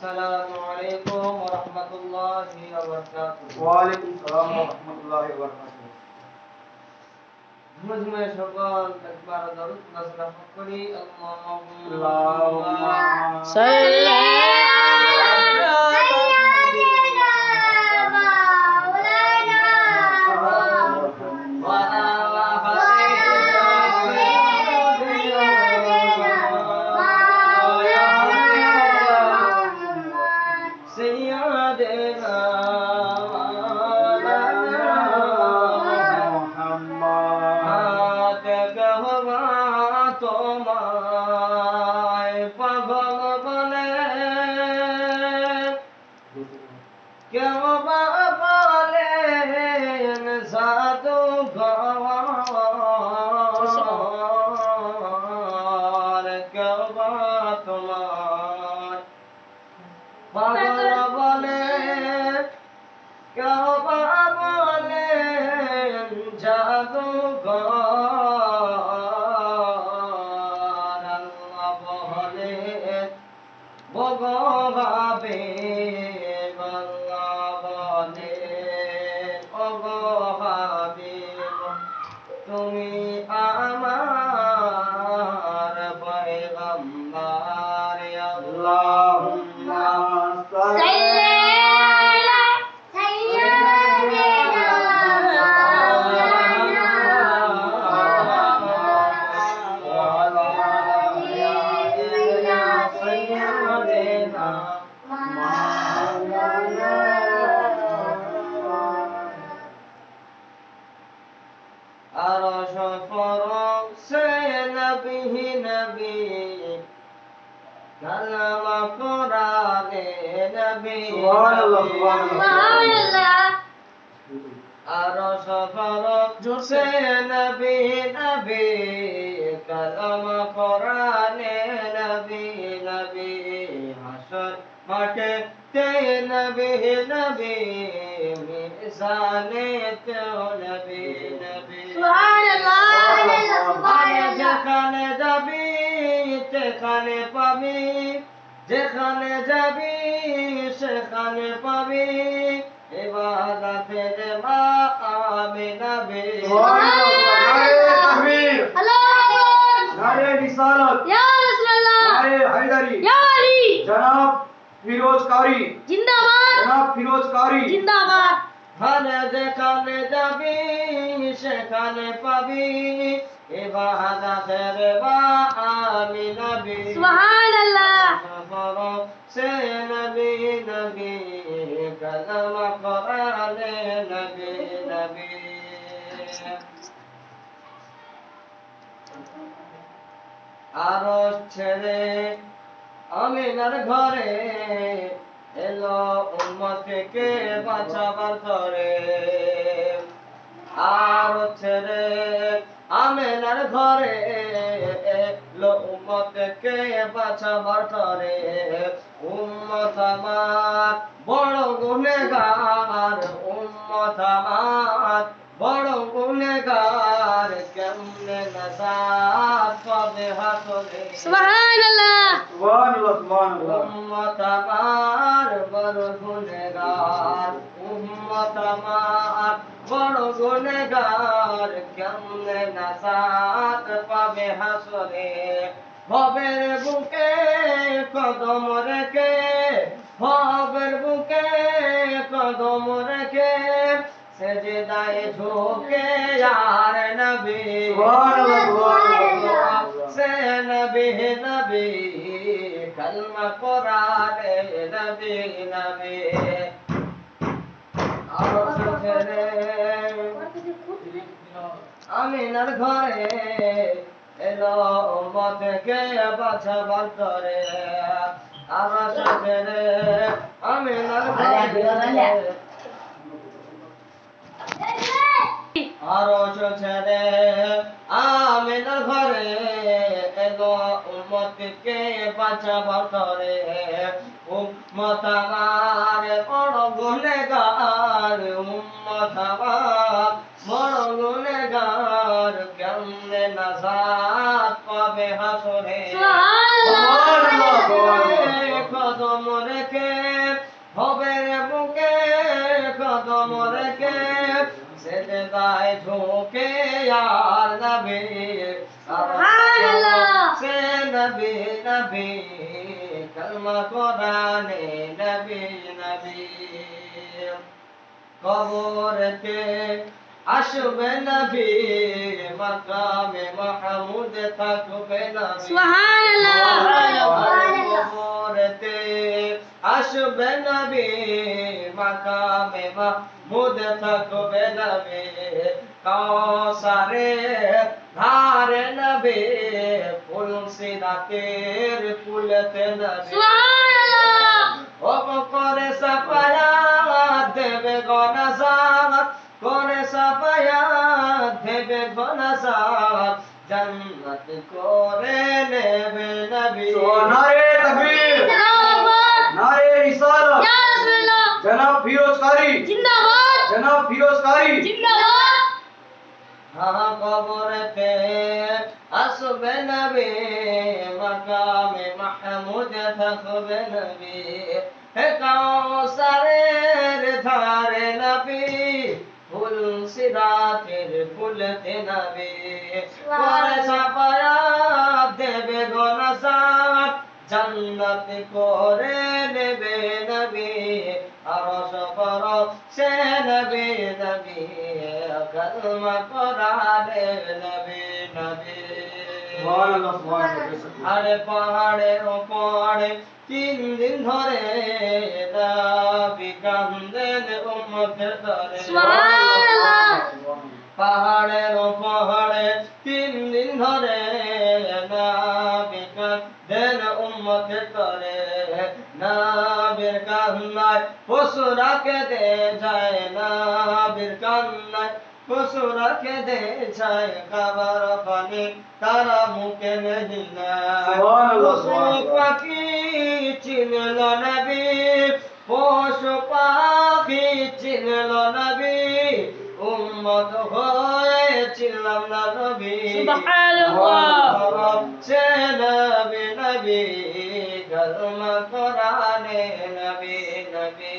আসসালামু আলাইকুম ওয়া রাহমাতুল্লাহি ওয়া বারাকাতুহু। ওয়া আলাইকুম সালাম ওয়া রাহমাতুল্লাহি ওয়া বারাকাতুহু। ঝুমঝুমে সকল একবার দরুদ নাযিল করি। আল্লাহুম্মা সাল্লি কেউ বা বলেন জাদুঘর, কেউ বা তোমার পাগল বলে, কেউ বা বলেন জাদুঘর। আল্লাহ বলে ভগবাবে, তুমি আমার পয়গম্বর। আল্লাহুম্মা সাল্লি আরশ ফরশ সে নবী নবী, কালামা কোরআনে নবী। সুবহানাল্লাহ, সুবহানাল্লাহ। আরশ ফরশ সে নবী নবী, কালামা কোরআনে নবী নবী। হাসর মাঠে তে নবী নবী, মিজানে তেও নবী নবী। আরে যেখানে যাবি সেখানে পাবি, যেখানে যাবি সেখানে পাবি ইবাদতের মা আমিনা বে। নারে রিসালাত, নারে হায়দারি, জনাব ফিরোজ কারি জিন্দাবাদ, জনাব ফিরোজ কারি। জিন্দাবাদ। আরে যেখানে যাবি সেখানে পাবি ইবাদতের মা আমিনা বে। সুবহানাল্লাহ। সে নবী নবী, কালামা কোরআনে নবী নবী। আরশ ছেড়ে আমিনার ঘরে এলো উম্মতকে বাঁচাবার তরে। আরশ ছেড়ে আমিনার ঘরে এলো উম্মতকে বাঁচাবার তরে। উম্মত আমার বড় গুনেগার, উম্মত আমার বড় গুনেগার, কেমনে নাজাত পাবে হাসরে। সুবহানাল্লাহ। সুবহানাল্লাহ, সুবহানাল্লাহ। উম্মত আমার বড় গুনেগার, উম্মত আমার বড় গুনেগার, কেমনে নাজাত পাবে হাসরে। ভবের বুকে কদম রেখে, ভবের বুকে কদম রেখে, সেজদায় ঝুঁকে আর নবী। সুবহানাল্লাহ, সুবহানাল্লাহ। সে নবী নবী, কালমা কোরআনে নবী নবী। আরশ ছেড়ে আমিনার ঘরে এলো উম্মতকে বাঁচাবার তরে। আরশ ছেড়ে আমিনার ঘরে, আরশ ছেড়ে আমিনার ঘরে এলো উম্মতকে বাঁচাবার তরে। উম্মত আমার বড় গুনেগার, উম্মত আমার বড় গুনেগার, কেমনে নাজাত পাবে হাসরে। সুবহানাল্লাহ। কদম রেখে রেখে হবে বুকে কদম রেখে সেজদায় ঝুঁকে আর নবী সুবহানাল্লাহ। সে নবী নবী কলমা কোরআনে নবী নবী কবরতে আসবে নবী মাকামে মাহমুদ থাকবে নবী সুবহানাল্লাহ। কবরতে আসবে নবী মাকামে মাহমুদ থাকবে নবী কাউসারে ধারে নবী ফুল সিরাতের ফুলতে নবী সুবহানাল্লাহ। ওপ করে সাফায়াত দেবে গনাজাত করে সাফায়াত দেবে গনাজাত জান্নাত করে নেবে নবী नारे तकबीर জিন্দাবাদ। नारे रिसालत ইয়া রাসূলুল্লাহ जनाब फिरोज कारी জিন্দাবাদ। जनाब फिरोज कारी জিন্দাবাদ। কবরতে আসবে নবী মাকামে মাহমুদ থাকবে নবী হে কাউসারের ধারে নবী ফুল সিরাতের ফুলতে নবী করে সাফায়াত দেবে গনাজাত জান্নাত করে নেবে নবী আরশ পরশ সে নবী নবী কলমা কোরআনে নবী নবী सुभान अल्लाह আরে পাহাড়ের ওপরে 3 দিন ধরে নবী কান্দেন উম্মতের ধরে সুবহানাল্লাহ। পাহাড়ের ওপরে 3 দিন ধরে নবী কাঁদেন উম্মতের তরে নবীর কান্নায় পশুরা কেঁদে যায় নবীর কান্নায় পশুরা কেঁদে যায় খাবার পানি তারা মুখে নেই না পশু পাখি চিনল নবী পশু পাখি চিনল নবী উম্মত হয়েছিলাম না নবী সুবহানাল্লাহ। সে নবী নবী কলমা কোরআনে নবী নবী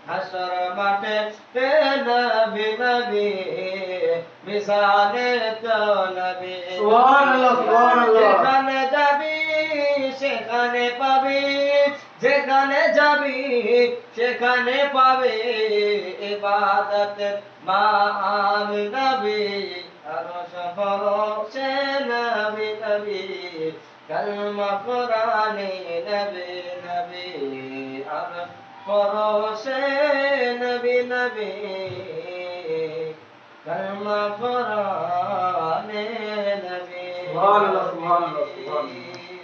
হাসর মাঠে তে নবী নবী মিসালে তো নবী सुभान अल्लाह যেখানে যাবি সেখানে পাবি যেখানে যাবি সেখানে পাবে ইবাদত মা আমি নবী আরশ পরশে নবী নবী কলমা কোরআনে নবী নবী আরশ পরশে নবী নবী কলমা কোরআনে নবী सुभान अल्लाह सुभान अल्लाह सुभान अल्लाह